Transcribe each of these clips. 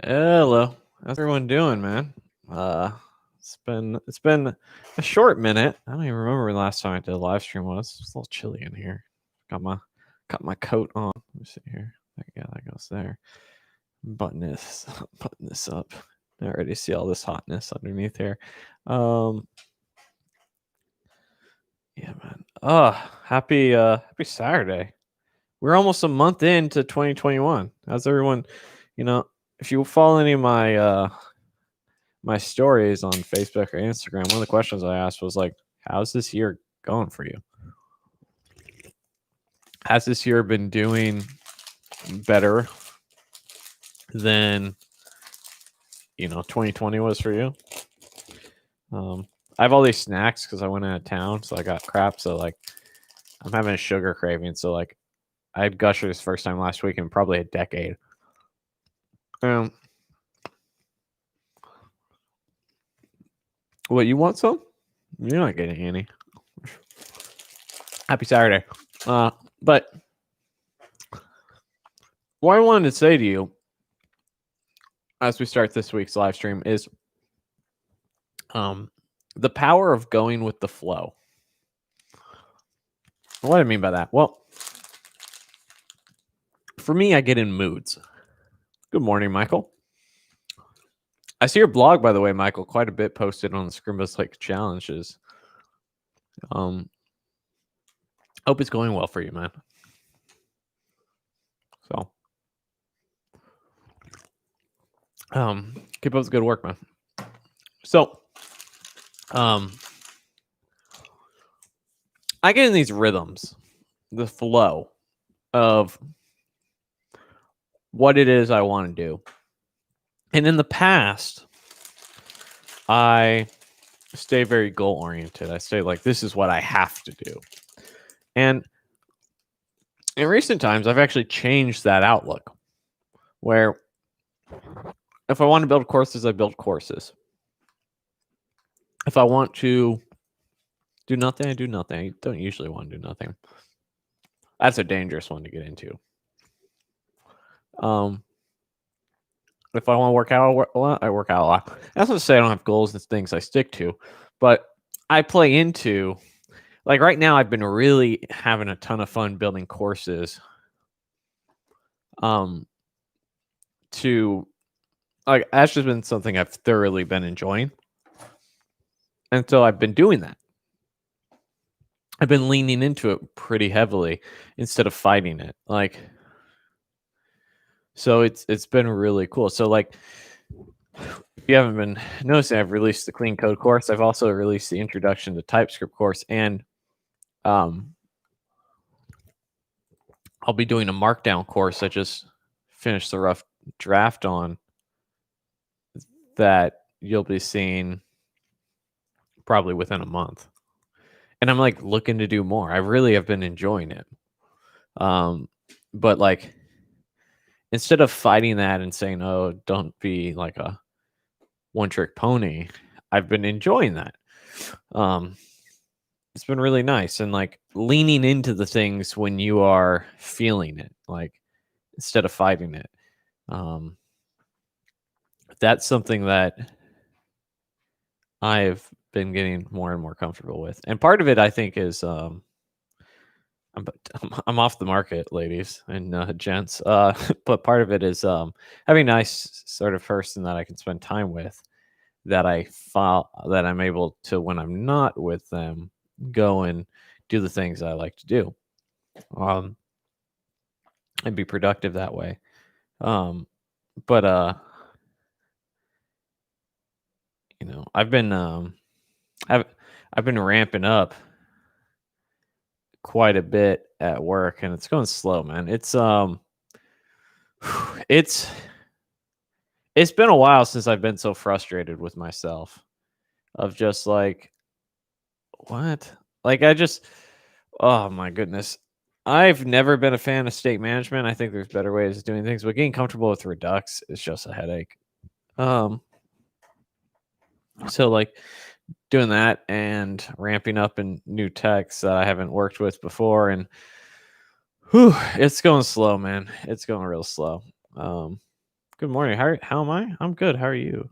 Hello. How's everyone doing, man? Uh it's been a short minute. I don't even remember when the last time I did a live stream was. It's a little chilly in here. Got my coat on. Let me see here. Yeah, that goes there. Button this button this up. I already see all this hotness underneath here. Yeah, man. Happy Saturday. We're almost a month into 2021. How's everyone? If you follow any of my stories on Facebook or Instagram, one of the questions I asked was like, how's this year going for you? Has this year been doing better than 2020 was for you? I have all these snacks because I went out of town, so I got crap. So like, I'm having a sugar craving. So like, I had Gushers first time last week in probably a decade. What, you want some? You're not getting any. Happy Saturday. But what I wanted to say to you as we start this week's live stream is the power of going with the flow. What do I mean by that? Well, for me, I get in moods. Good morning, Michael. I see your blog, by the way, Michael, quite a bit posted on the Scrimbus like challenges. Hope it's going well for you, man. So, keep up the good work, man. So, I get in these rhythms, the flow of what it is I want to do. And in the past, I stay very goal oriented. I say like, this is what I have to do. And in recent times, I've actually changed that outlook where if I want to build courses, I build courses. If I want to do nothing, I do nothing. I don't usually want to do nothing. That's a dangerous one to get into. If I want to work out a lot, I work out a lot. That's not to say I don't have goals and things I stick to, but I play into, like right now, I've been really having a ton of fun building courses. That's just been something I've thoroughly been enjoying. And so I've been doing that. I've been leaning into it pretty heavily instead of fighting it. So it's been really cool. So like, if you haven't been noticing, I've released the clean code course. I've also released the introduction to TypeScript course, and I'll be doing a markdown course I just finished the rough draft on that you'll be seeing probably within a month. And I'm like looking to do more. I really have been enjoying it. But like, instead of fighting that and saying, oh, don't be like a one-trick pony, I've been enjoying that. It's been really nice, and like leaning into the things when you are feeling it, like instead of fighting it. That's something that I've been getting more and more comfortable with. And part of it, I think, is I'm off the market, ladies and gents. But part of it is having a nice sort of person that I can spend time with, that I'm able to, when I'm not with them, go and do the things I like to do, and be productive that way. But I've been ramping up quite a bit at work, and it's going slow, man. It's been a while since I've been so frustrated with myself, of just like, what? Like, oh my goodness. I've never been a fan of state management. I think there's better ways of doing things, but getting comfortable with Redux is just a headache. So like doing that and ramping up in new techs that I haven't worked with before, and it's going slow, man. It's going real slow. Good Good morning. How am I? I'm good. How are you?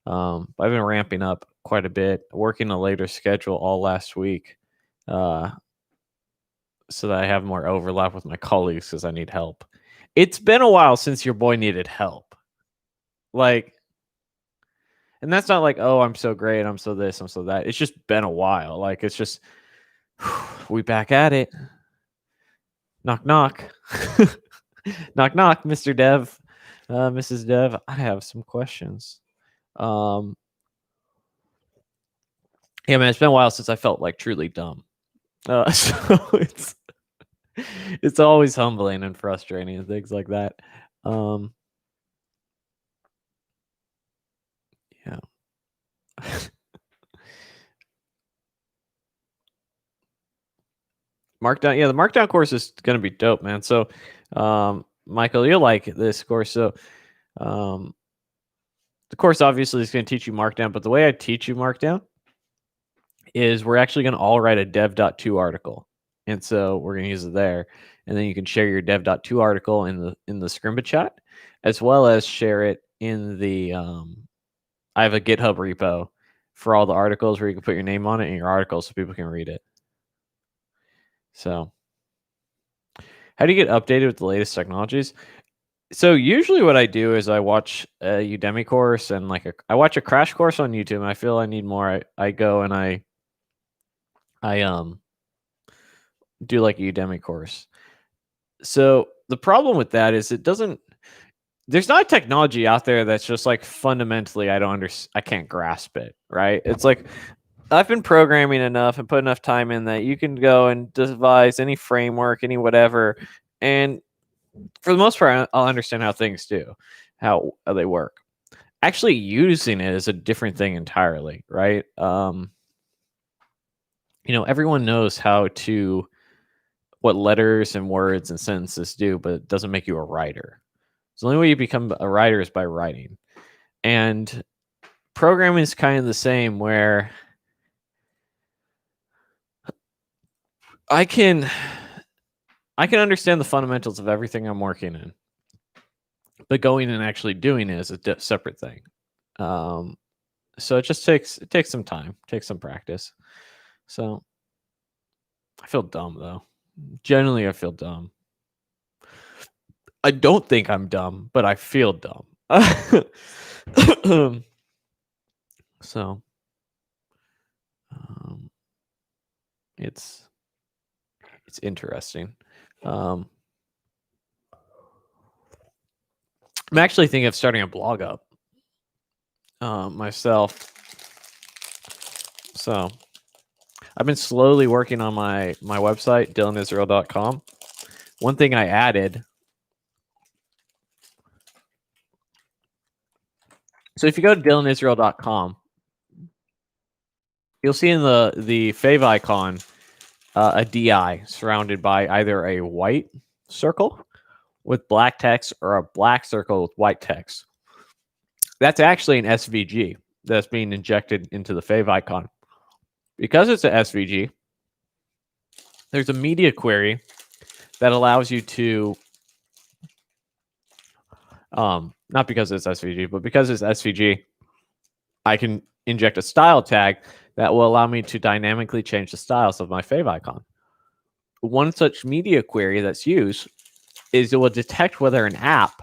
I've been ramping up quite a bit, working a later schedule all last week, uh, so that I have more overlap with my colleagues because I need help. It's been a while since your boy needed help. Like, and that's not like, oh, I'm so great, I'm so this, I'm so that. It's just been a while. Like, it's just we back at it. Knock knock. Knock knock, Mr. Dev. Mrs. Dev, I have some questions. Um, yeah, man, it's been a while since I felt like truly dumb. So it's always humbling and frustrating and things like that. Um, yeah. Markdown, yeah, the Markdown course is gonna be dope, man. So, Michael, you'll like this course. So, um, the course obviously is gonna teach you Markdown, but the way I teach you Markdown is we're actually gonna all write a dev.to article, and so we're gonna use it there, and then you can share your dev.to article in the Scrimba chat, as well as share it in the I have a GitHub repo for all the articles where you can put your name on it in your article so people can read it. So, how do you get updated with the latest technologies? So usually what I do is I watch a Udemy course and I watch a crash course on YouTube and I feel I need more. I go and I do like a Udemy course. So the problem with that is there's not a technology out there that's just like fundamentally I can't grasp it, right? It's like I've been programming enough and put enough time in that you can go and devise any framework, any whatever, and for the most part, I'll understand how things how they work. Actually, using it is a different thing entirely, right? Everyone knows what letters and words and sentences do, but it doesn't make you a writer. So the only way you become a writer is by writing, and programming is kind of the same, where I can understand the fundamentals of everything I'm working in, but going and actually doing it is a separate thing. So it just takes some time, takes some practice. So I feel dumb though. Generally, I feel dumb. I don't think I'm dumb, but I feel dumb. So it's interesting. I'm actually thinking of starting a blog up myself. So I've been slowly working on my website, dylanisrael.com. One thing I added. So if you go to dylanisrael.com, you'll see in the fave icon a DI surrounded by either a white circle with black text or a black circle with white text. That's actually an SVG that's being injected into the fave icon. Because it's an SVG, there's a media query that allows you to, not because it's SVG, but because it's SVG, I can inject a style tag that will allow me to dynamically change the styles of my fave icon. One such media query that's used is it will detect whether an app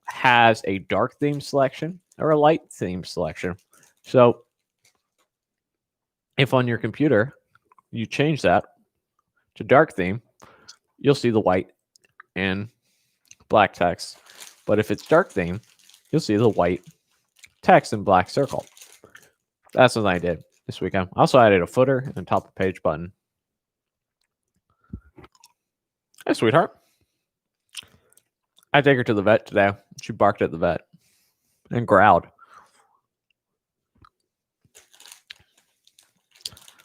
has a dark theme selection or a light theme selection. So if on your computer you change that to dark theme, you'll see the white and black text. But if it's dark theme, you'll see the white text and black circle. That's what I did this weekend. I also added a footer and a top of page button. Hey, sweetheart. I take her to the vet today. She barked at the vet and growled.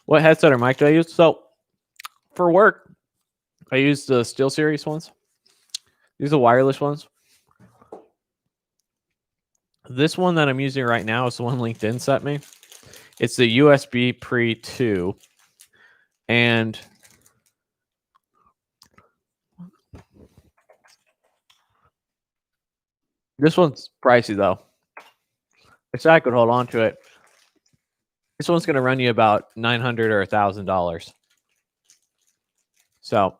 What headset or mic do I use? So for work, I use the SteelSeries ones. These are wireless ones. This one that I'm using right now is the one LinkedIn sent me. It's the USB Pre 2. And This one's pricey though. If I could hold on to it, this one's going to run you about $900 or $1,000. So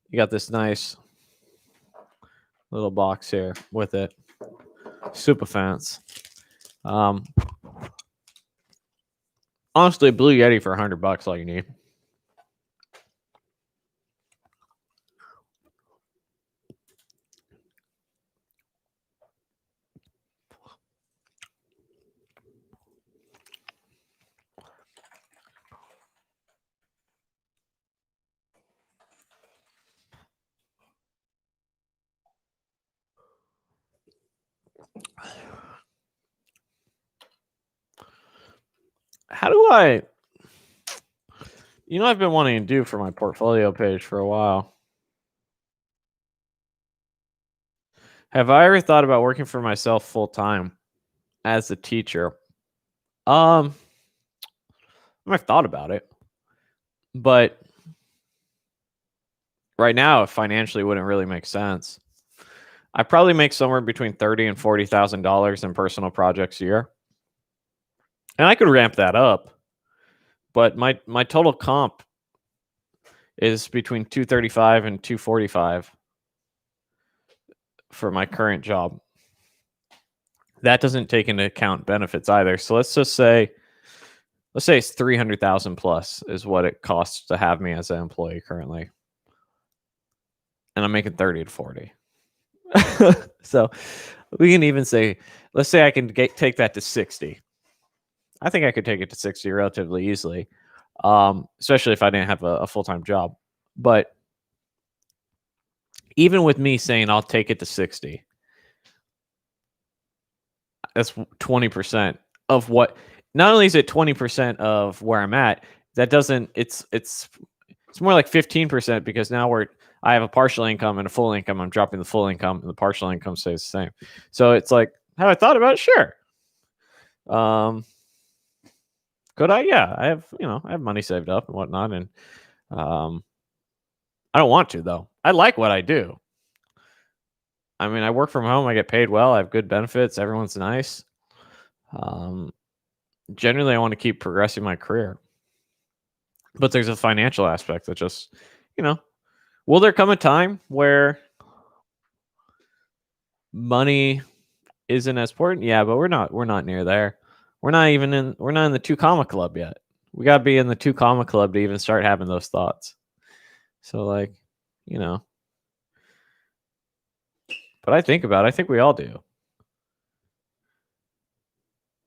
you got this nice little box here with it. Super fancy. Honestly, Blue Yeti for $100, all you need. How do I? I've been wanting to do for my portfolio page for a while. Have I ever thought about working for myself full time as a teacher? I've thought about it, but right now it financially wouldn't really make sense. I probably make somewhere between $30,000 and $40,000 in personal projects a year, and I could ramp that up. But my total comp is between 235 and 245 for my current job. That doesn't take into account benefits either. So let's say it's 300,000 plus is what it costs to have me as an employee currently, and I'm making 30 to 40. So we can even say, let's say I can take that to 60. I think I could take it to 60 relatively easily, especially if I didn't have a full-time job. But even with me saying I'll take it to 60, that's 20% of what. Not only is it 20% of where I'm at, that doesn't. It's more like 15% because now I have a partial income and a full income. I'm dropping the full income, and the partial income stays the same. So it's like, have I thought about it? Sure. Could I? Yeah, I have money saved up and whatnot, and I don't want to though. I like what I do. I mean, I work from home. I get paid well. I have good benefits. Everyone's nice. Generally, I want to keep progressing my career, but there's a financial aspect that just, will there come a time where money isn't as important? Yeah, but we're not near there. We're not in the 2 comma club yet. We got to be in the 2 comma club to even start having those thoughts. So but I think about it. I think we all do.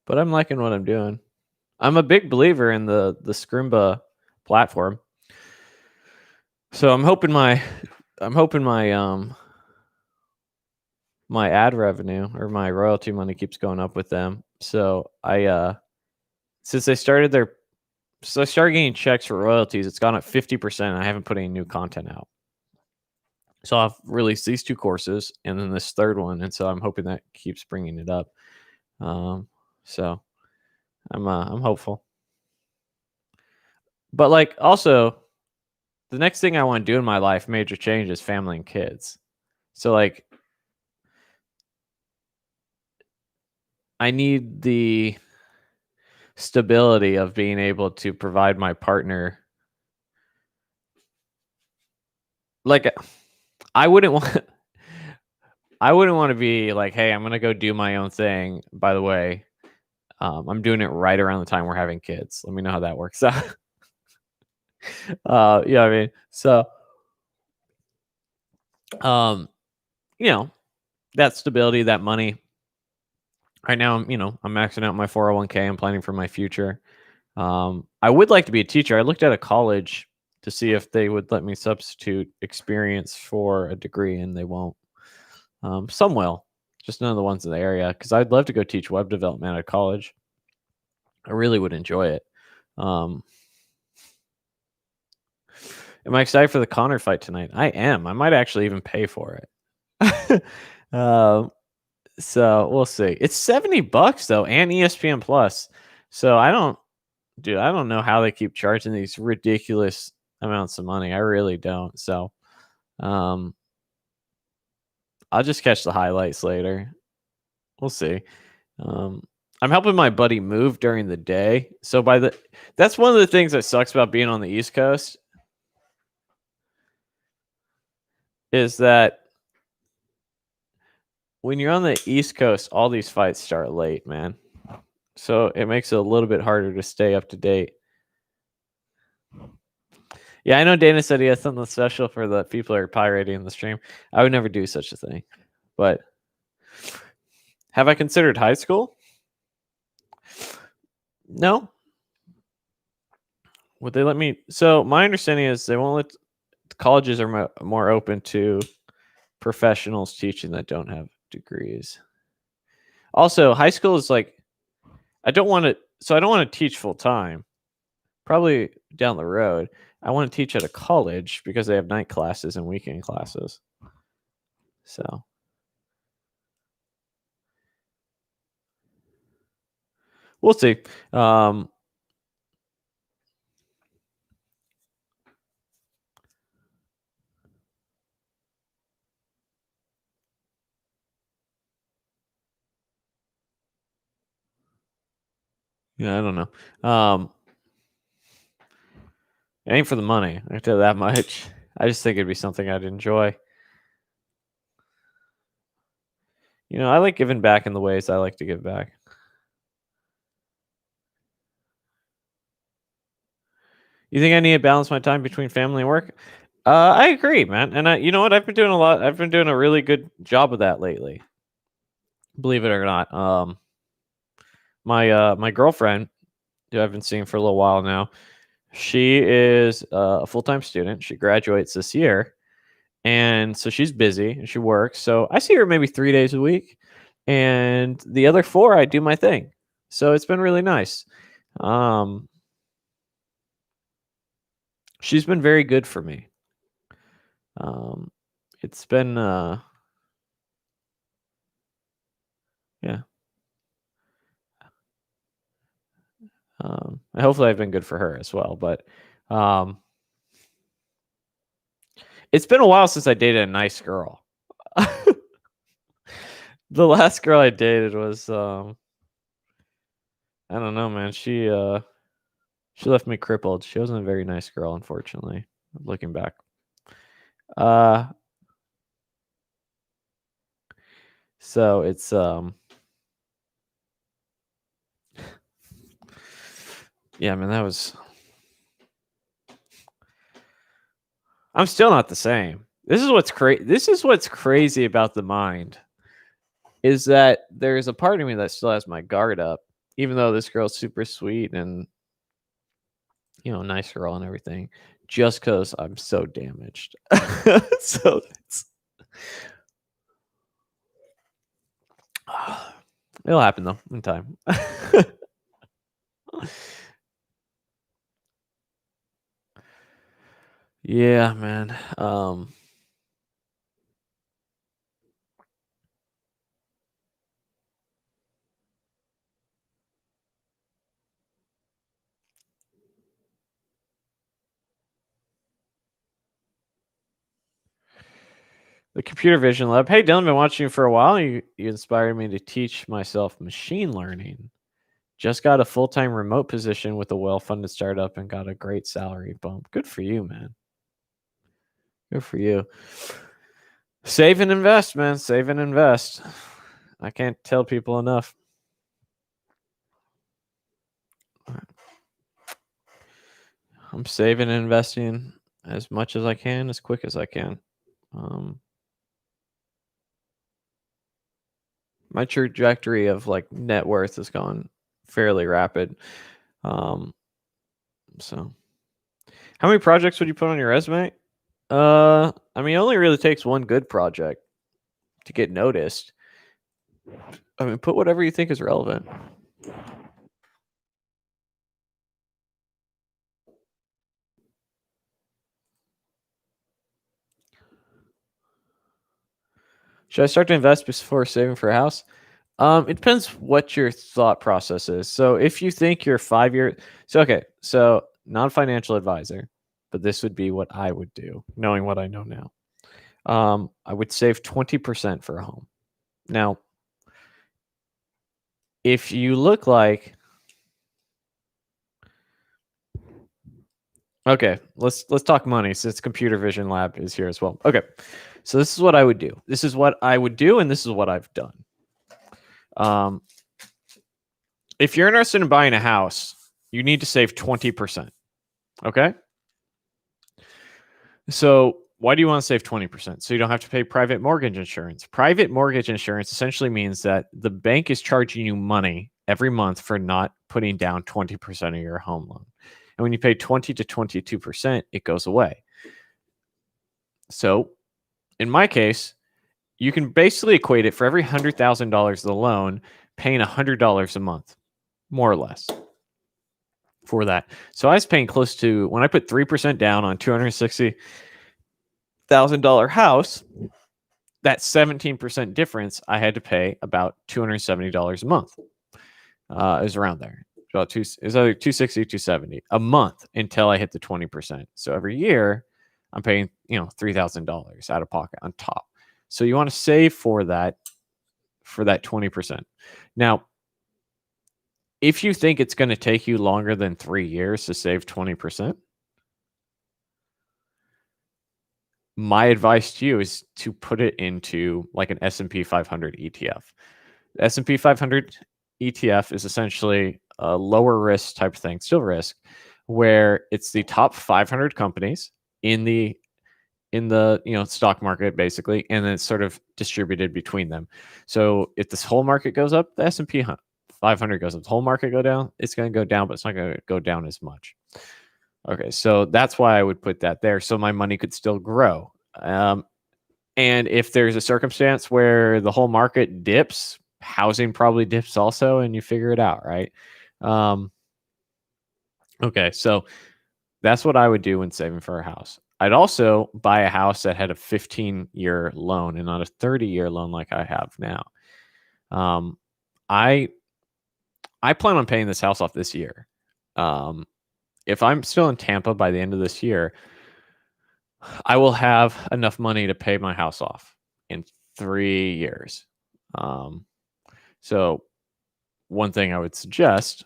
But I'm liking what I'm doing. I'm a big believer in the Scrimba platform. So I'm hoping my my ad revenue or my royalty money keeps going up with them. So since they started I started getting checks for royalties, it's gone up 50%. I haven't put any new content out. So I've released these 2 courses and then this third one, and so I'm hoping that keeps bringing it up. So I'm hopeful. But like also, the next thing I want to do in my life, major change, is family and kids. So like, I need the stability of being able to provide my partner. Like, I wouldn't want to be like, hey, I'm gonna go do my own thing. By the way, I'm doing it right around the time we're having kids. Let me know how that works out. Yeah, I mean, so, that stability, that money. Right now, I'm maxing out my 401k. I'm planning for my future. I would like to be a teacher. I looked at a college to see if they would let me substitute experience for a degree, and they won't. Some will, just none of the ones in the area, because I'd love to go teach web development at college. I really would enjoy it. Am I excited for the Connor fight tonight? I am. I might actually even pay for it. So we'll see. It's $70 though, and ESPN Plus. So I don't know how they keep charging these ridiculous amounts of money. I really don't. So, I'll just catch the highlights later. We'll see. I'm helping my buddy move during the day. So that's one of the things that sucks about being on the East Coast is that when you're on the East Coast, all these fights start late, man. So it makes it a little bit harder to stay up to date. Yeah, I know Dana said he has something special for the people who are pirating the stream. I would never do such a thing. But have I considered high school? No. Would they let me? So my understanding is they won't let colleges are more open to professionals teaching that don't have degrees. Also, high school is like I don't want to teach full time. Probably down the road. I want to teach at a college because they have night classes and weekend classes. So we'll see. Yeah, I don't know. It ain't for the money. I can tell you that much. I just think it'd be something I'd enjoy. You know, I like giving back in the ways I like to give back. You think I need to balance my time between family and work? I agree, man. And you know what? I've been doing a lot. I've been doing a really good job of that lately. Believe it or not. My girlfriend, who I've been seeing for a little while now, she is a full-time student. She graduates this year, and so she's busy and she works. So I see her maybe 3 days a week, and the other 4 I do my thing. So it's been really nice. She's been very good for me. It's been yeah. Hopefully I've been good for her as well. But it's been a while since I dated a nice girl. The last girl I dated was I don't know, man. She left me crippled. She wasn't a very nice girl, unfortunately. Looking back. So it's yeah, man, that was I'm still not the same. This is what's crazy about the mind is that there's a part of me that still has my guard up, even though this girl's super sweet and nice girl and everything, just because I'm so damaged. So it'll happen though in time. Yeah, man. The computer vision lab. Hey, Dylan, been watching you for a while. You inspired me to teach myself machine learning. Just got a full-time remote position with a well-funded startup and got a great salary bump. Good for you, man. Good for you. Save and invest, man. Save and invest. I can't tell people enough. I'm saving and investing as much as I can, as quick as I can. My trajectory of like net worth has gone fairly rapid. So how many projects would you put on your resume? I mean, it only really takes one good project to get noticed. I mean, put whatever you think is relevant. Should I start to invest before saving for a house? It depends what your thought process is. So if you think you're 5 years, so not a financial advisor, but this would be what I would do, knowing what I know now. I would save 20% for a home. Now, if you look like, okay, let's talk money since Computer Vision Lab is here as well. Okay, so this is what I would do. This is what I would do, and this is what I've done. If you're interested in buying a house, you need to save 20%. Okay? So why do you want to save 20%? So you don't have to pay private mortgage insurance. Private mortgage insurance essentially means that the bank is charging you money every month for not putting down 20% of your home loan. And when you pay 20 to 22%, it goes away. So in my case, you can basically equate it for every $100,000 of the loan, paying $100 a month, more or less, for that. So I was paying close to, when I put 3% down on $260,000 house, that 17% difference, I had to pay about $270 a month. It was around there. About it was either 260, 270 a month until I hit the 20%. So every year I'm paying, $3,000 out of pocket on top. So you want to save for that 20%. Now, if you think it's going to take you longer than 3 years to save 20%, my advice to you is to put it into like an S&P 500 ETF. The S&P 500 ETF is essentially a lower risk type of thing, still risk, where it's the top 500 companies in the stock market basically, and then it's sort of distributed between them. So if this whole market goes up, the S&P 500 goes up. The whole market go down, it's going to go down, but it's not going to go down as much. Okay, so that's why I would put that there, so my money could still grow. And if there's a circumstance where the whole market dips, housing probably dips also, and you figure it out, right? Okay, so that's what I would do when saving for a house. I'd also buy a house that had a 15-year loan and not a 30-year loan like I have now. I plan on paying this house off this year. If I'm still in Tampa by the end of this year, I will have enough money to pay my house off in 3 years. So one thing I would suggest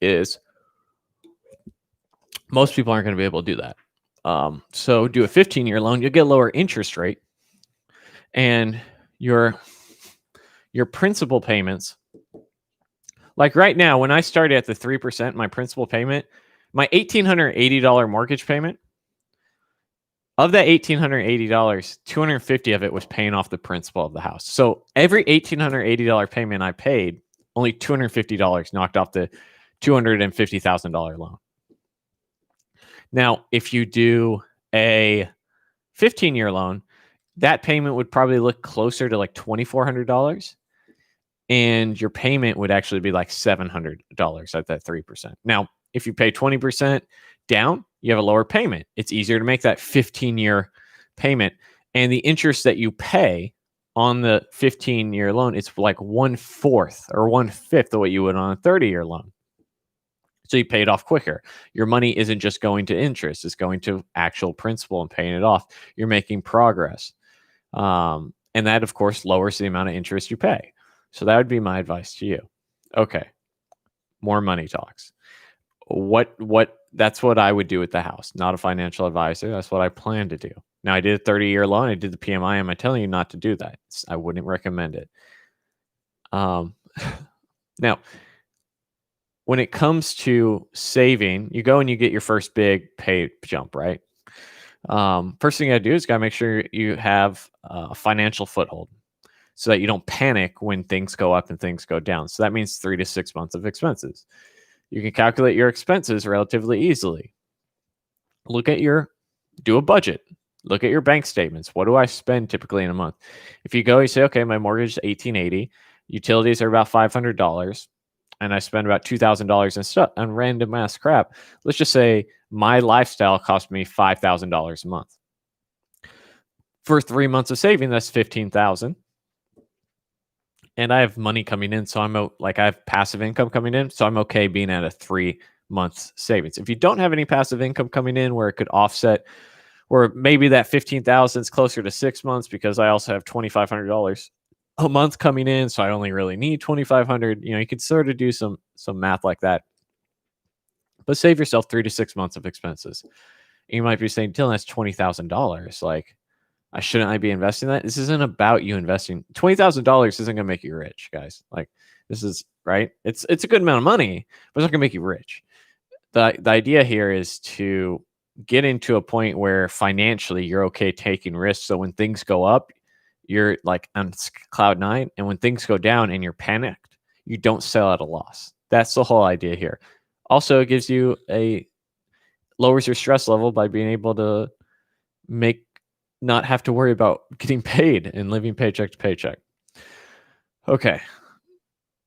is most people aren't going to be able to do that. So do a 15-year loan, you'll get a lower interest rate, and your principal payments, like right now, when I started at the 3%, my principal payment, my $1,880 mortgage payment, of that $1,880, $250 of it was paying off the principal of the house. So every $1,880 payment I paid, only $250 knocked off the $250,000 loan. Now, if you do a 15-year loan, that payment would probably look closer to like $2,400, and your payment would actually be like $700 at that 3%. Now, if you pay 20% down, you have a lower payment. It's easier to make that 15-year payment, and the interest that you pay on the 15-year loan, it's like 1/4 or 1/5 of what you would on a 30-year loan. So you pay it off quicker. Your money isn't just going to interest, it's going to actual principal and paying it off. You're making progress. And that, of course, lowers the amount of interest you pay. So that would be my advice to you. Okay, more money talks. That's what I would do with the house. Not a financial advisor. That's what I plan to do. Now, I did a 30-year loan. I did the PMI. Am I telling you not to do that? I wouldn't recommend it. Now, when it comes to saving, you go and you get your first big pay jump, right? First thing I do is got to make sure you have a financial foothold so that you don't panic when things go up and things go down. So that means 3 to 6 months of expenses. You can calculate your expenses relatively easily. Do a budget. Look at your bank statements. What do I spend typically in a month? If you go, you say, okay, my mortgage is $1,880. Utilities are about $500. And I spend about $2,000 in stuff on random ass crap. Let's just say my lifestyle cost me $5,000 a month. For 3 months of saving, that's $15,000. And I have money coming in, so I have passive income coming in, so I'm okay being at a 3 months savings. If you don't have any passive income coming in where it could offset Or maybe that 15,000 is closer to 6 months because I also have $2,500 a month coming in, so I only really need 2,500. You could sort of do some math like that, but save yourself 3 to 6 months of expenses. And you might be saying, Dylan, that's $20,000. Like, shouldn't I be investing that? This isn't about you investing. $20,000 isn't going to make you rich, guys. Like, this is right. It's a good amount of money, but it's not going to make you rich. The idea here is to get into a point where financially you're okay taking risks. So when things go up, you're like on cloud nine, and when things go down and you're panicked, you don't sell at a loss. That's the whole idea here. Also, it gives you lowers your stress level by being able to not have to worry about getting paid and living paycheck to paycheck. Okay.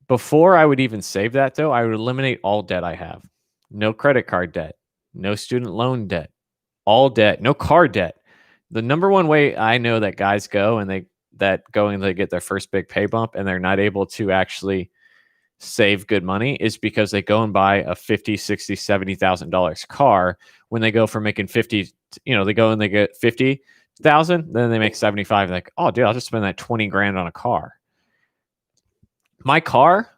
Before I would even save that, though, I would eliminate all debt I have. No credit card debt, no student loan debt, all debt, no car debt. The number one way I know that guys go and they get their first big pay bump and they're not able to actually save good money is because they go and buy a $50,000, $60,000, $70,000 car when they go from making 50, they go and they get 50,000, then they make 75. Like, oh, dude, I'll just spend that 20 grand on a car. My car,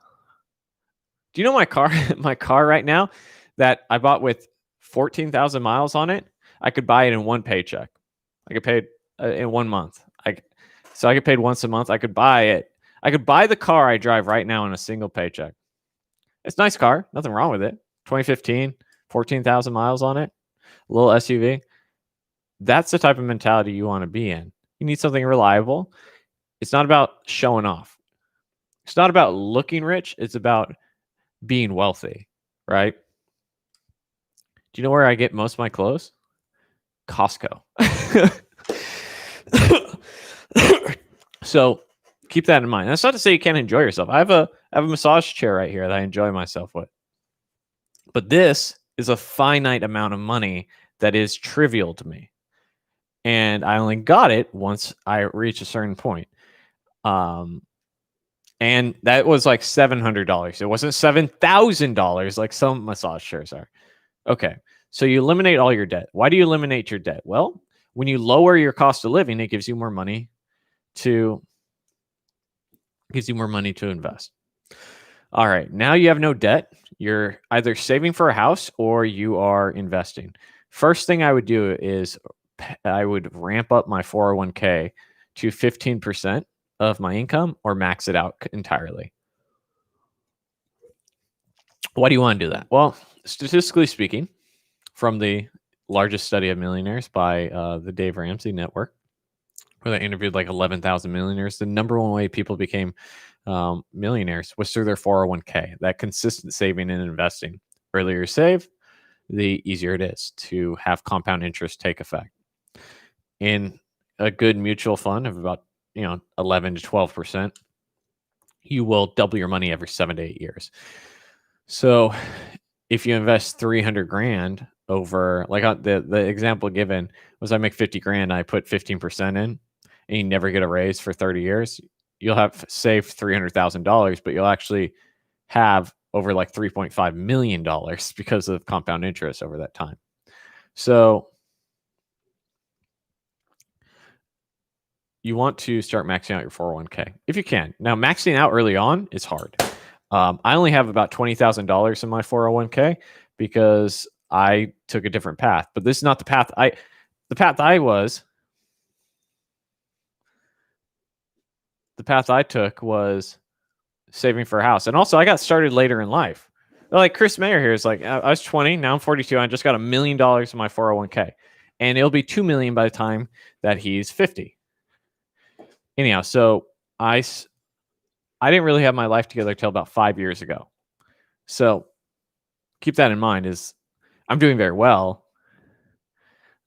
do you know my car? My car right now that I bought with 14,000 miles on it, I could buy it in one paycheck. I could pay it in 1 month. So I get paid once a month. I could buy it. I could buy the car I drive right now in a single paycheck. It's a nice car. Nothing wrong with it. 2015, 14,000 miles on it. A little SUV. That's the type of mentality you want to be in. You need something reliable. It's not about showing off. It's not about looking rich. It's about being wealthy, right? Do you know where I get most of my clothes? Costco. So keep that in mind. That's not to say you can't enjoy yourself. I have a massage chair right here that I enjoy myself with. But this is a finite amount of money that is trivial to me. And I only got it once I reached a certain point. And that was like $700. It wasn't $7,000 like some massage chairs are. Okay. So you eliminate all your debt. Why do you eliminate your debt? Well, when you lower your cost of living, it gives you more money to invest. All right. Now you have no debt. You're either saving for a house or you are investing. First thing I would do is I would ramp up my 401k to 15% of my income or max it out entirely. Why do you want to do that? Well, statistically speaking, from the largest study of millionaires by the Dave Ramsey Network, where they interviewed like 11,000 millionaires, the number one way people became millionaires was through their 401k, that consistent saving and investing. Earlier you save, the easier it is to have compound interest take effect. In a good mutual fund of about 11 to 12%, you will double your money every 7 to 8 years. So if you invest 300 grand over, like the example given was I make 50 grand, I put 15% in, and you never get a raise for 30 years, you'll have saved $300,000, but you'll actually have over like $3.5 million because of compound interest over that time. So you want to start maxing out your 401k if you can. Now, maxing out early on is hard. I only have about $20,000 in my 401k because I took a different path. But this is not the path the path I took was saving for a house. And also I got started later in life. Like Chris Mayer here is like, I was 20, now I'm 42. I just got $1 million in my 401k. And it'll be $2 million by the time that he's 50. Anyhow, so I didn't really have my life together till about 5 years ago. So keep that in mind. Is I'm doing very well,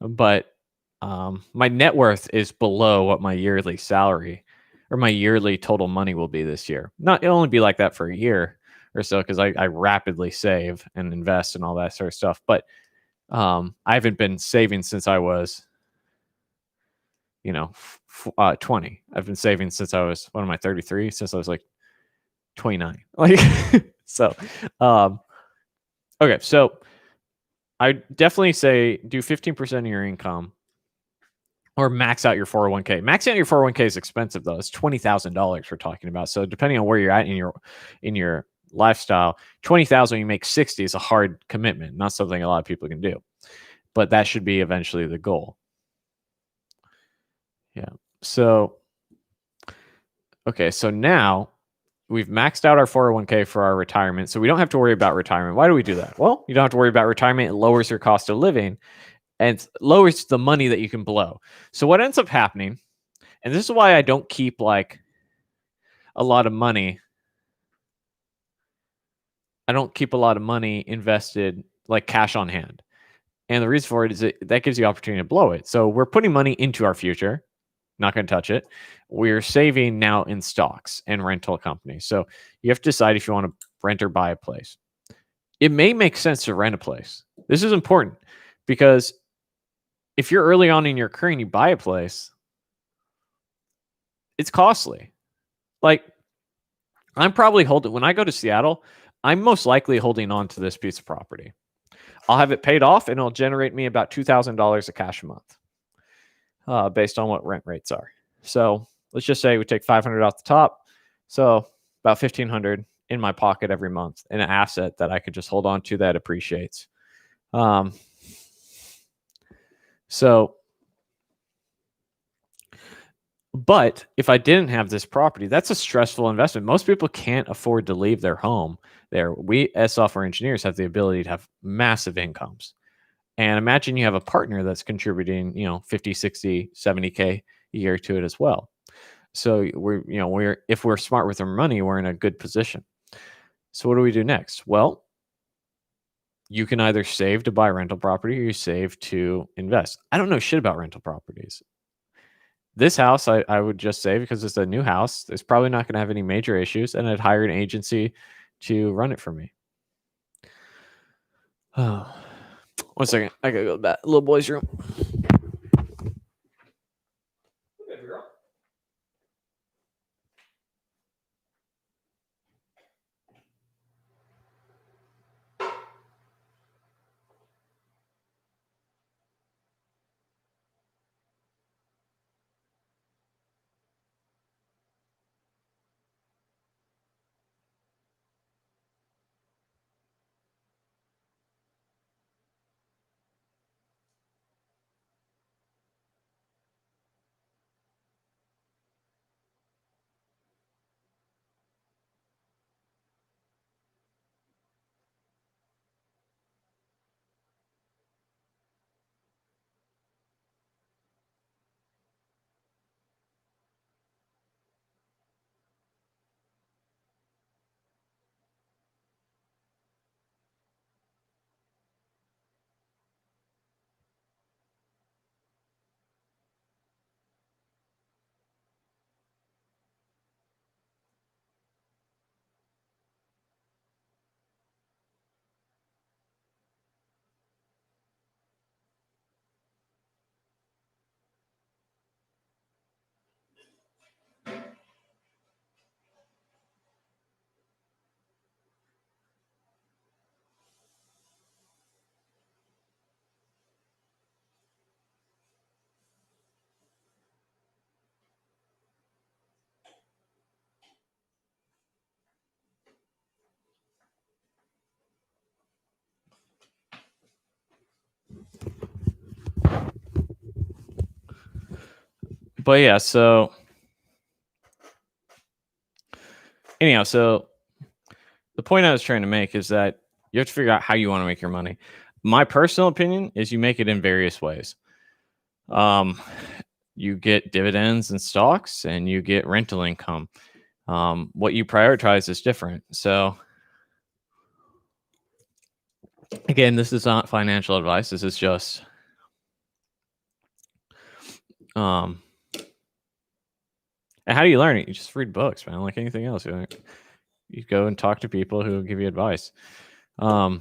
but my net worth is below what my yearly salary or my yearly total money will be this year. It'll only be like that for a year or so because I rapidly save and invest and all that sort of stuff. But I haven't been saving since I was 20. I've been saving since I was, what am I, 33? Since I was like 29. Like, so, okay. So I definitely say do 15% of your income or max out your 401k. Maxing out your 401k is expensive though. It's $20,000 we're talking about. So depending on where you're at in your lifestyle, 20,000 when you make 60 is a hard commitment, not something a lot of people can do. But that should be eventually the goal. Yeah. So okay, so now we've maxed out our 401k for our retirement, so we don't have to worry about retirement. Why do we do that? Well, you don't have to worry about retirement. It lowers your cost of living and lowers the money that you can blow. So what ends up happening, and this is why I don't keep like a lot of money. I don't keep a lot of money invested like cash on hand. And the reason for it is that gives you opportunity to blow it. So we're putting money into our future. Not going to touch it. We're saving now in stocks and rental companies. So you have to decide if you want to rent or buy a place. It may make sense to rent a place. This is important because if you're early on in your career and you buy a place, it's costly. Like I'm probably holding, when I go to Seattle, I'm most likely holding on to this piece of property. I'll have it paid off and it'll generate me about $2,000 of cash a month based on what rent rates are. So let's just say we take 500 off the top. So about 1,500 in my pocket every month in an asset that I could just hold on to that appreciates. But if I didn't have this property, that's a stressful investment. Most people can't afford to leave their home there. We as software engineers have the ability to have massive incomes. And imagine you have a partner that's contributing, 50, 60, 70K a year to it as well. So if we're smart with our money, we're in a good position. So what do we do next? Well, you can either save to buy rental property or you save to invest. I don't know shit about rental properties. This house, I would just say, because it's a new house, it's probably not going to have any major issues, and I'd hire an agency to run it for me. Oh, 1 second. I got to go to that little boy's room. But yeah, so anyhow, so the point I was trying to make is that you have to figure out how you want to make your money. My personal opinion is you make it in various ways. You get dividends and stocks, and you get rental income. What you prioritize is different. So again, this is not financial advice. This is just and how do you learn it? You just read books, man, like anything else. You go and talk to people who give you advice. I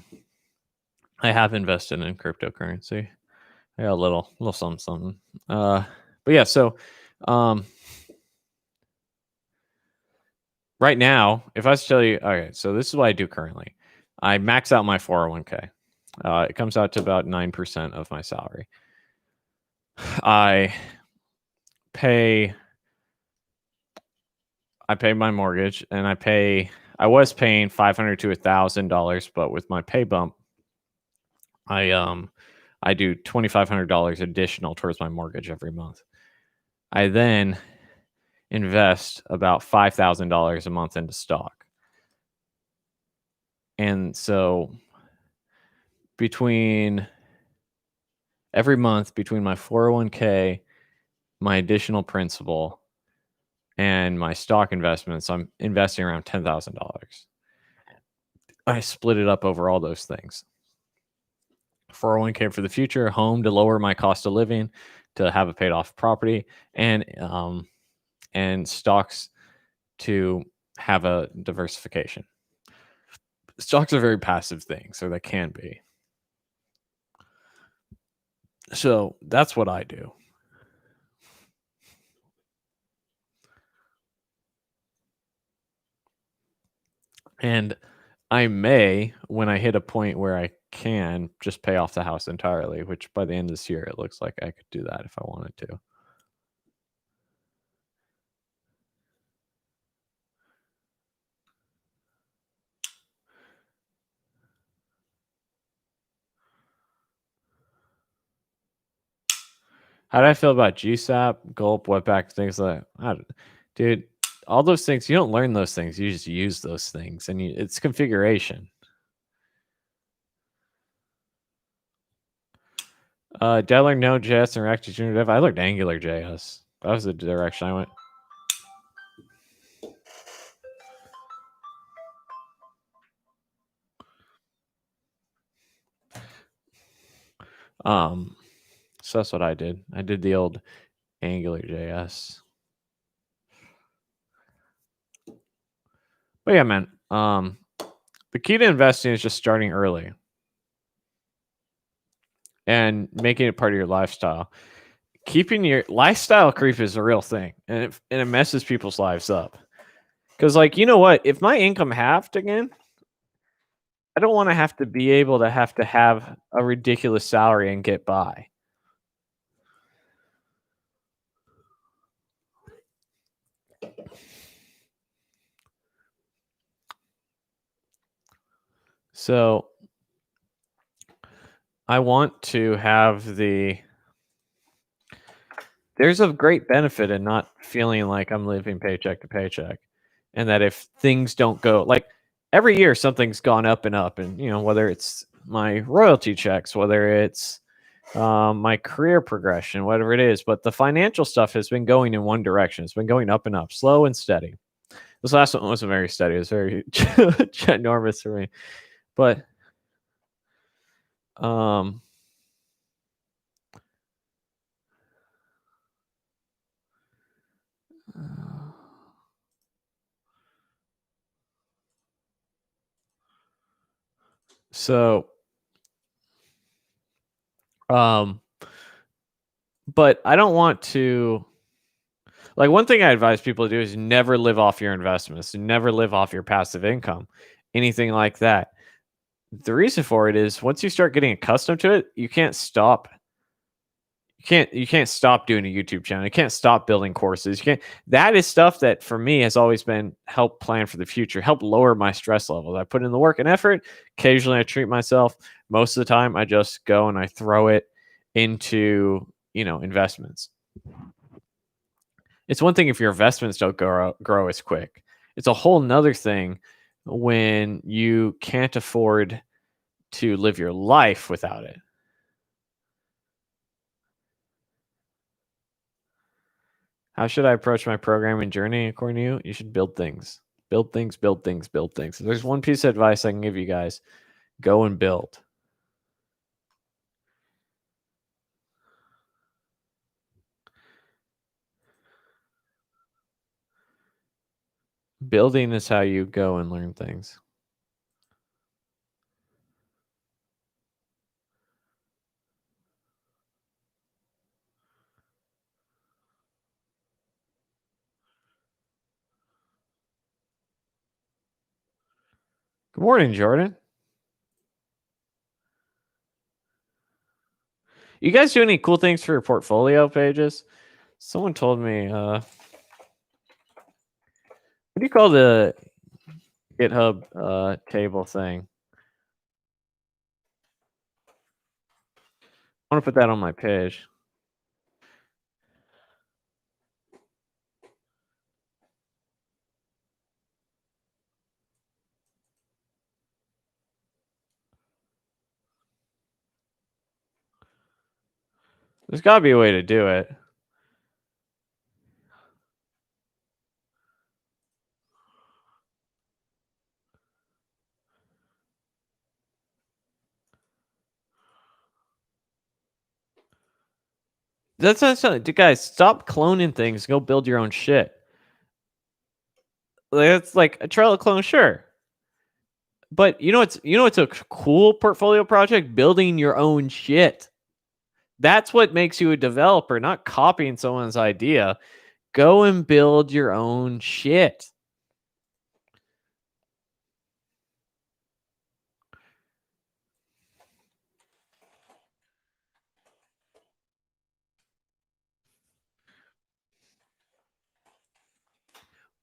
have invested in cryptocurrency. I got a little something. But yeah, so right now, if I was to tell you, okay, so this is what I do currently. I max out my 401k. It comes out to about 9% of my salary. I pay my mortgage, and I was paying $500 to $1,000, but with my pay bump, I do $2,500 additional towards my mortgage every month. I then invest about $5,000 a month into stock. And so every month between my 401k, my additional principal, and my stock investments, I'm investing around $10,000. I split it up over all those things. 401k for the future, home to lower my cost of living, to have a paid off property, and stocks to have a diversification. Stocks are very passive things, or they can be. So that's what I do. And I may, when I hit a point where I can, just pay off the house entirely, which by the end of this year, it looks like I could do that if I wanted to. How do I feel about GSAP, Gulp, Webpack, things like that? Dude, all those things, you don't learn those things. You just use those things, and it's configuration. Did I learn Node.js and React to Junior Dev? I learned AngularJS. That was the direction I went. So that's what I did. I did the old AngularJS. But yeah, man. The key to investing is just starting early and making it part of your lifestyle. Keeping your lifestyle creep is a real thing, and it messes people's lives up. Because, like, you know what? If my income halved again, I don't want to have to be able to have a ridiculous salary and get by. So I want to have there's a great benefit in not feeling like I'm living paycheck to paycheck, and that if things don't go like every year, something's gone up and up, and whether it's my royalty checks, whether it's my career progression, whatever it is, but the financial stuff has been going in one direction. It's been going up and up, slow and steady. This last one wasn't very steady. It was very ginormous for me, but so but I don't want to, like, one thing I advise people to do is never live off your investments, never live off your passive income, anything like that. The reason for it is once you start getting accustomed to it, you can't stop. You can't stop doing a YouTube channel. You can't stop building courses. That is stuff that for me has always been help plan for the future, help lower my stress levels. I put in the work and effort. Occasionally I treat myself. Most of the time I just go and I throw it into, investments. It's one thing if your investments don't grow as quick. It's a whole nother thing when you can't afford to live your life without it. How should I approach my programming journey according to you? You should build things. Build things, build things, build things. If there's one piece of advice I can give you guys, go and build. Building is how you go and learn things. Good morning, Jordan. You guys do any cool things for your portfolio pages? Someone told me, what do you call the GitHub table thing? I want to put that on my page. There's got to be a way to do it. That's not something. Guys, stop cloning things. Go build your own shit. It's like a Trello clone, sure. But what's a cool portfolio project? Building your own shit. That's what makes you a developer, not copying someone's idea. Go and build your own shit.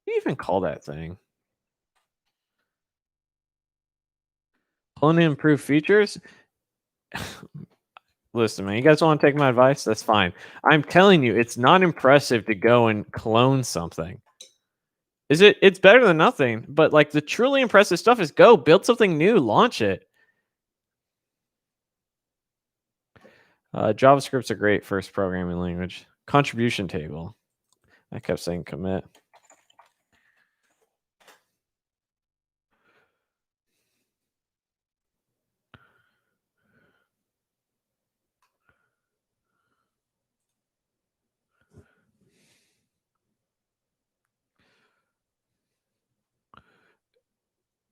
What do you even call that thing? Only improve features? Listen, man, you guys want to take my advice? That's fine. I'm telling you, it's not impressive to go and clone something. It's better than nothing, but like the truly impressive stuff is go build something new, launch it. JavaScript's a great first programming language. Contribution table. I kept saying commit.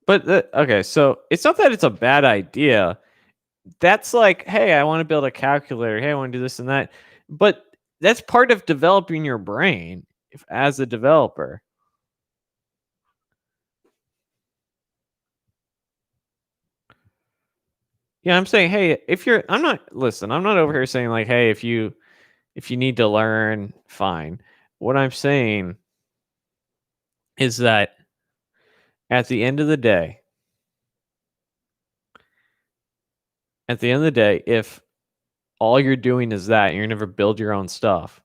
But okay, so it's not that it's a bad idea. That's like, hey, I want to build a calculator. Hey, I want to do this and that. But that's part of developing your brain as a developer. Yeah, I'm saying, hey, I'm not over here saying like, hey, if you need to learn, fine. What I'm saying is that at the end of the day, if all you're doing is that, and you're never build your own stuff,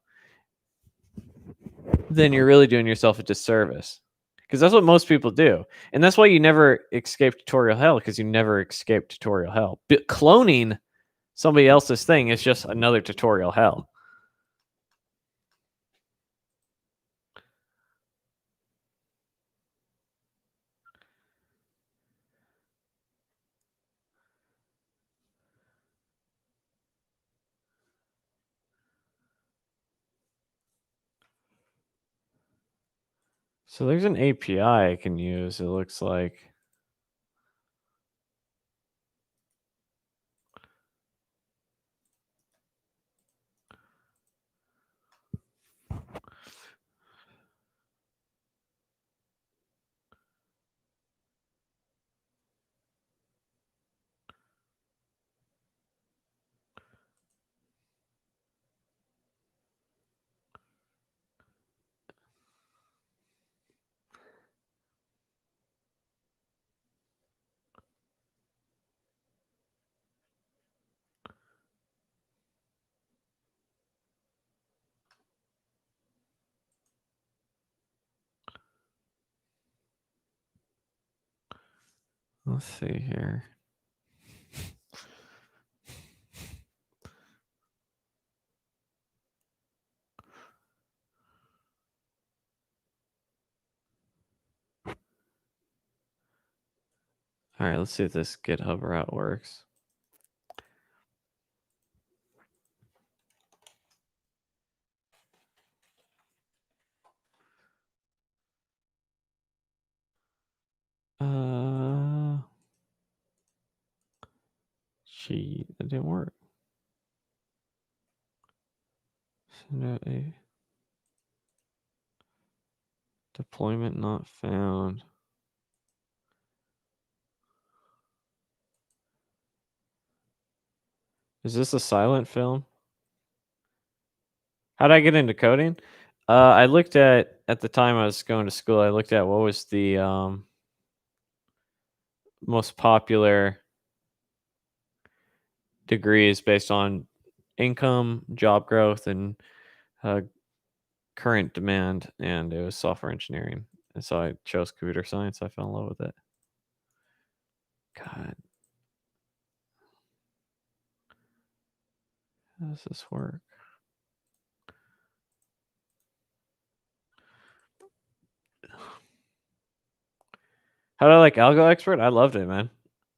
then you're really doing yourself a disservice. Because that's what most people do. And that's why you never escape tutorial hell, because you never escape tutorial hell. But cloning somebody else's thing is just another tutorial hell. So there's an API I can use, it looks like. Let's see here. All right, let's see if this GitHub route works. Gee, it didn't work. Send out a deployment not found. Is this a silent film? How did I get into coding? I looked at the time I was going to school, I looked at what was the, most popular degrees based on income, job growth, and, uh, current demand, and it was software engineering, and so I chose computer science, I fell in love with it. God, how does this work? How do I like Algo Expert? I loved it, man.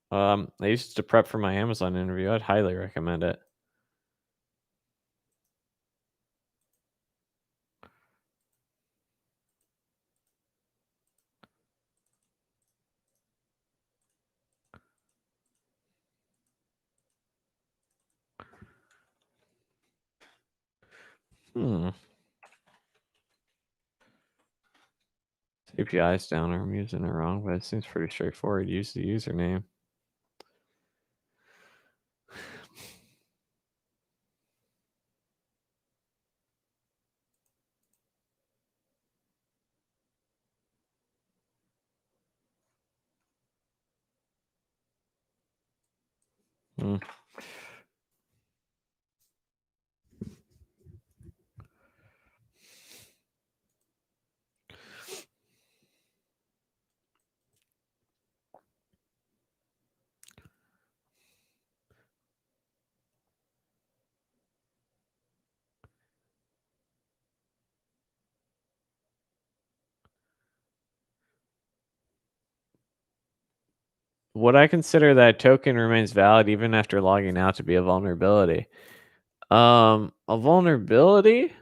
I used to prep for my Amazon interview, I'd highly recommend it. Hmm. API's down, or I'm using it wrong, but it seems pretty straightforward. Use the username. Hmm. Would I consider that token remains valid even after logging out to be a vulnerability? A vulnerability?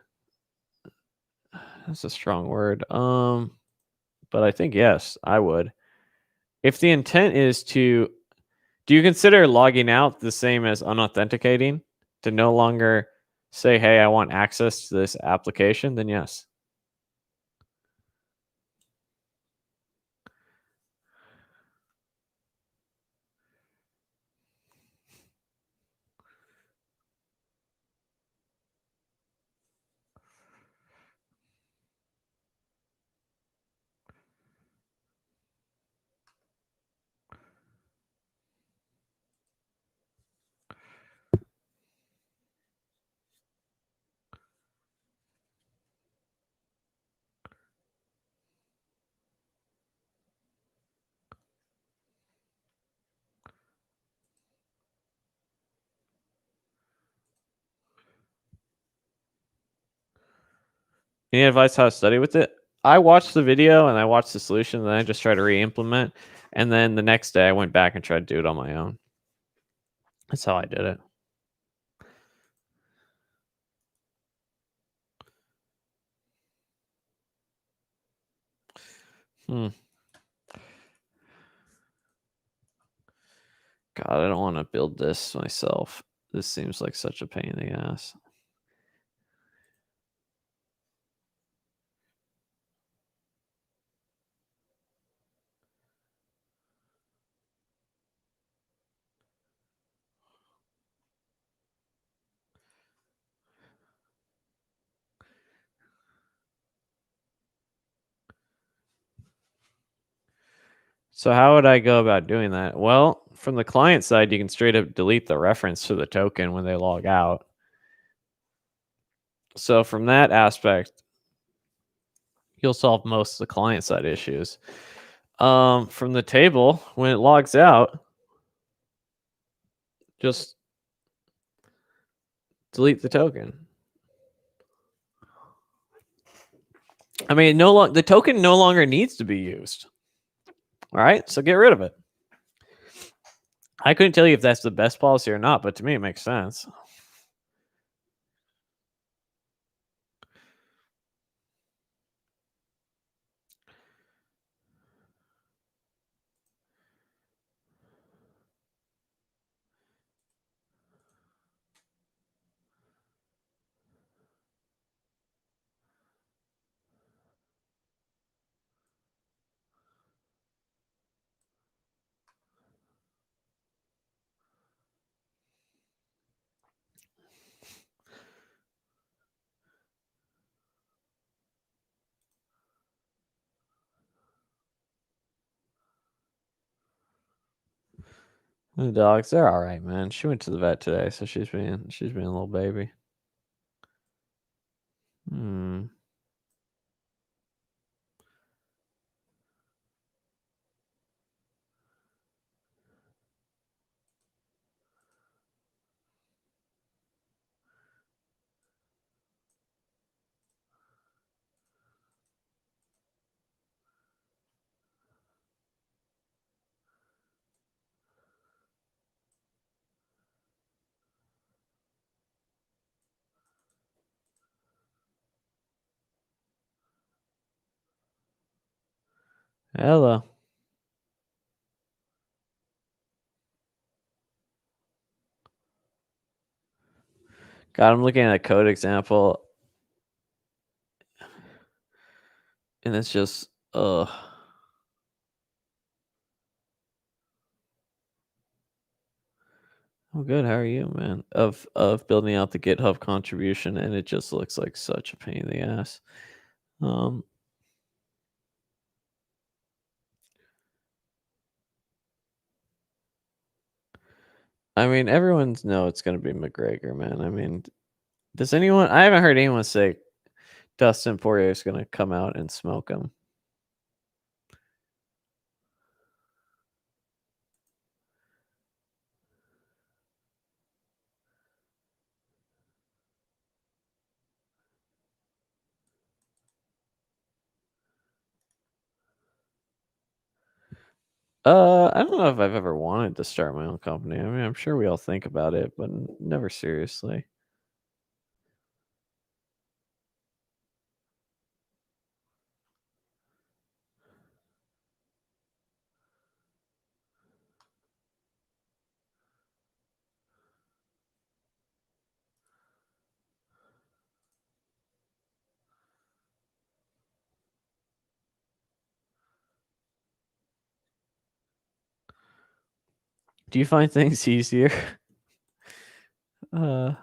That's a strong word. But I think yes, I would. If the intent is to, do you consider logging out the same as unauthenticating? To no longer say, hey, I want access to this application, then yes. Any advice how to study with it? I watched the video and I watched the solution, and then I just tried to re-implement. And then the next day I went back and tried to do it on my own. That's how I did it. Hmm. God, I don't want to build this myself. This seems like such a pain in the ass. So how would I go about doing that? Well, from the client side, you can straight up delete the reference to the token when they log out. So from that aspect, you'll solve most of the client side issues. From the table, when it logs out, just delete the token. I mean, the token no longer needs to be used. All right, so get rid of it. I couldn't tell you if that's the best policy or not, but to me, it makes sense. The dogs, they're all right, man. She went to the vet today, so she's being a little baby. Hmm. Hello. God, I'm looking at a code example, and it's just, ugh. I'm good. How are you, man? Of building out the GitHub contribution, and it just looks like such a pain in the ass. Um, I mean, everyone's know it's gonna be McGregor, man. I mean, does anyone? I haven't heard anyone say Dustin Poirier is gonna come out and smoke him. I don't know if I've ever wanted to start my own company. I mean, I'm sure we all think about it, but never seriously. Do you find things easier? Uh,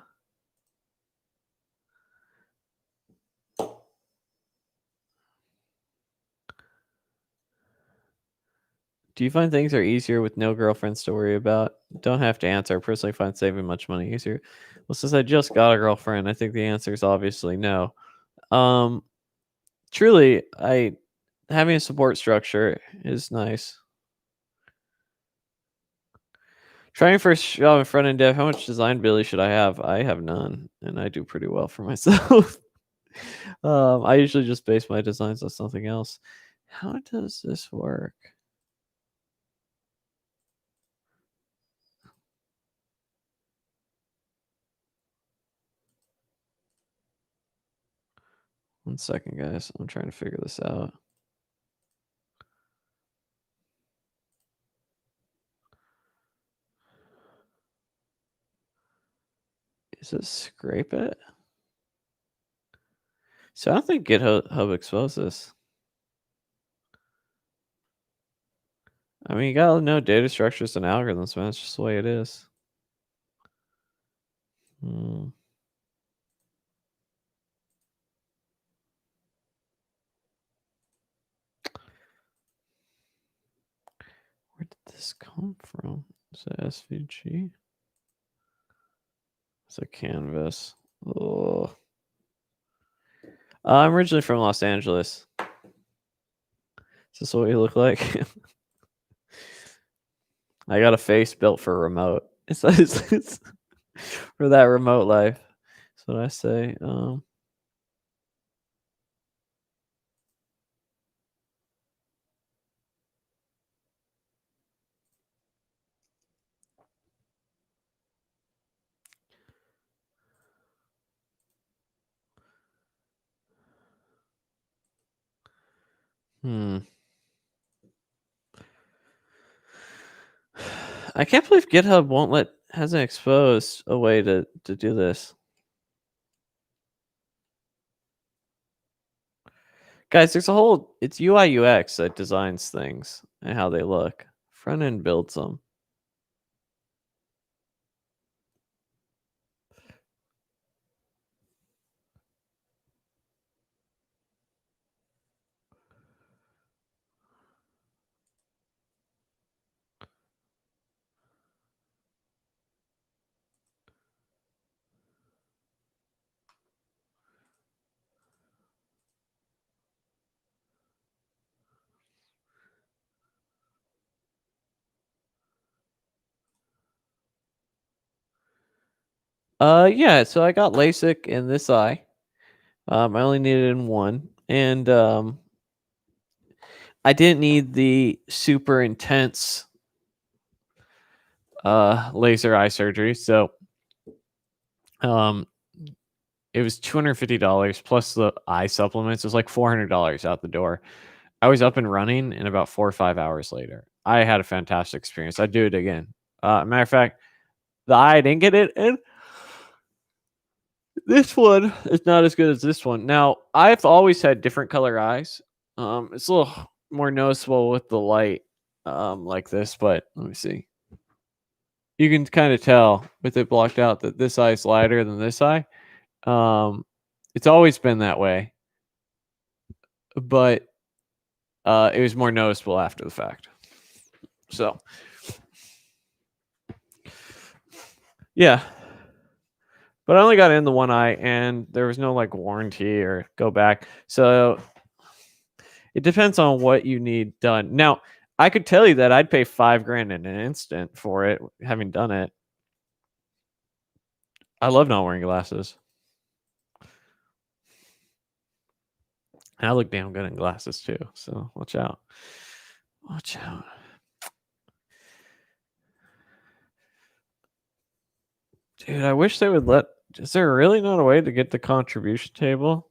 do you find things are easier with no girlfriends to worry about? Don't have to answer. I personally find saving much money easier. Well, since I just got a girlfriend, I think the answer is obviously no. Um, truly, I having a support structure is nice. Trying first job in front end dev. How much design ability should I have? I have none, and I do pretty well for myself. I usually just base my designs on something else. How does this work? One second, guys. I'm trying to figure this out. Is it scrape it? So I don't think GitHub exposed this. I mean, you gotta know data structures and algorithms, man. It's just the way it is. Hmm. Where did this come from? Is it SVG? It's a canvas. Oh. I'm originally from Los Angeles. Is this what we look like? I got a face built for remote. It's for that remote life. That's what I say. Hmm. I can't believe GitHub won't hasn't exposed a way to do this. Guys, there's a whole it's UI UX that designs things and how they look. Front end builds them. Yeah, so I got LASIK in this eye. I only needed it in one, and I didn't need the super intense laser eye surgery. So um, it was $250 plus the eye supplements. It was like $400 out the door. I was up and running in about 4 or 5 hours later. I had a fantastic experience. I'd do it again. Matter of fact, the eye I didn't get it in. This one is not as good as this one. Now, I've always had different color eyes. It's a little more noticeable with the light, like this, but let me see. You can kind of tell with it blocked out that this eye is lighter than this eye. Um, it's always been that way, but it was more noticeable after the fact. So, yeah. But I only got in the one eye, and there was no like warranty or go back. So it depends on what you need done. Now, I could tell you that I'd pay $5,000 in an instant for it, having done it. I love not wearing glasses. And I look damn good in glasses too. So watch out. Watch out. Dude, I wish they would let. Is there really not a way to get the contribution table?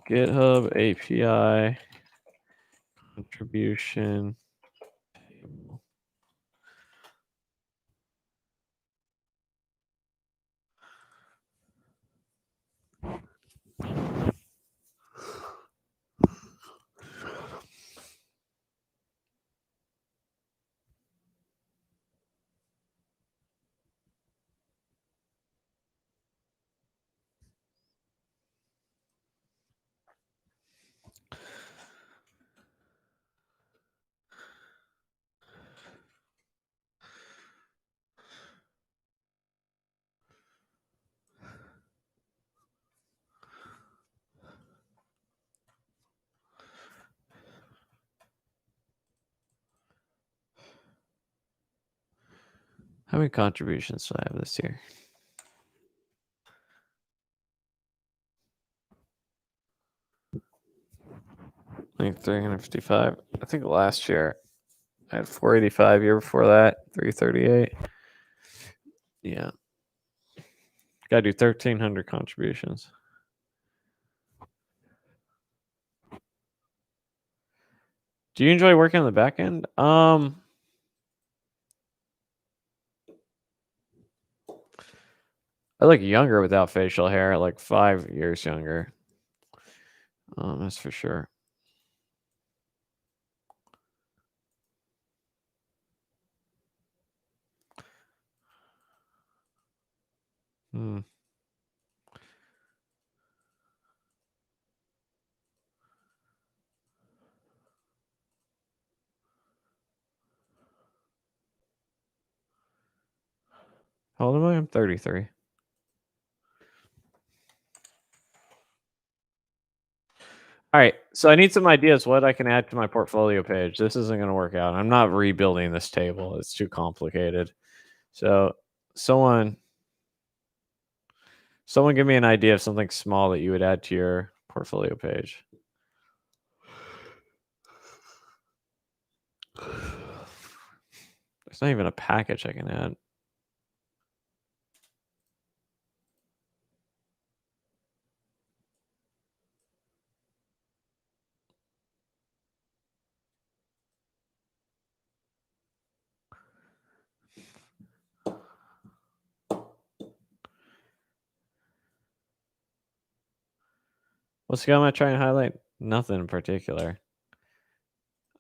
GitHub API contribution table. How many contributions do I have this year? Like 355. I think last year I had 485. Year before that, 338. Yeah. Gotta do 1,300 contributions. Do you enjoy working on the back end? I look younger without facial hair, like 5 years younger. That's for sure. Hmm. How old am I? I'm 33. All right, so I need some ideas what I can add to my portfolio page. This isn't going to work out. I'm not rebuilding this table. It's too complicated. So, someone someone give me an idea of something small that you would add to your portfolio page. There's not even a package I can add. What skill am I trying to highlight? Nothing in particular.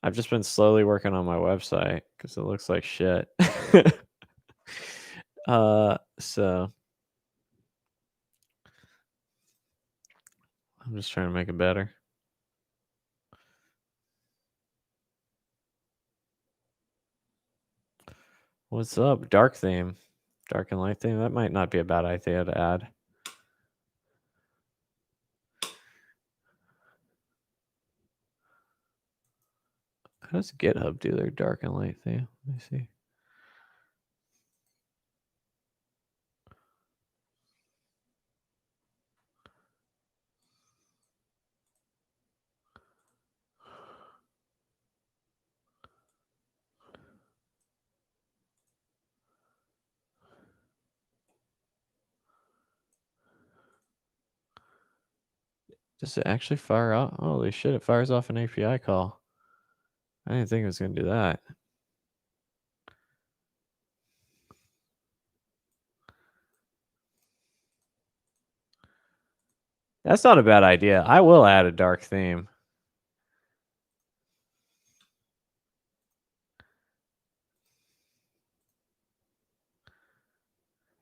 I've just been slowly working on my website because it looks like shit. So I'm just trying to make it better. What's up? Dark theme. Dark and light theme. That might not be a bad idea to add. How does GitHub do their dark and light theme? Let me see. Does it actually fire off? Holy shit, it fires off an API call. I didn't think it was going to do that. That's not a bad idea. I will add a dark theme.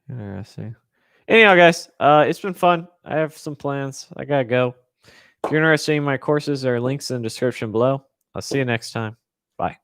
Interesting. Anyhow, guys, it's been fun. I have some plans. I gotta go. If you're interested in my courses, there are links in the description below. I'll see you next time. Bye.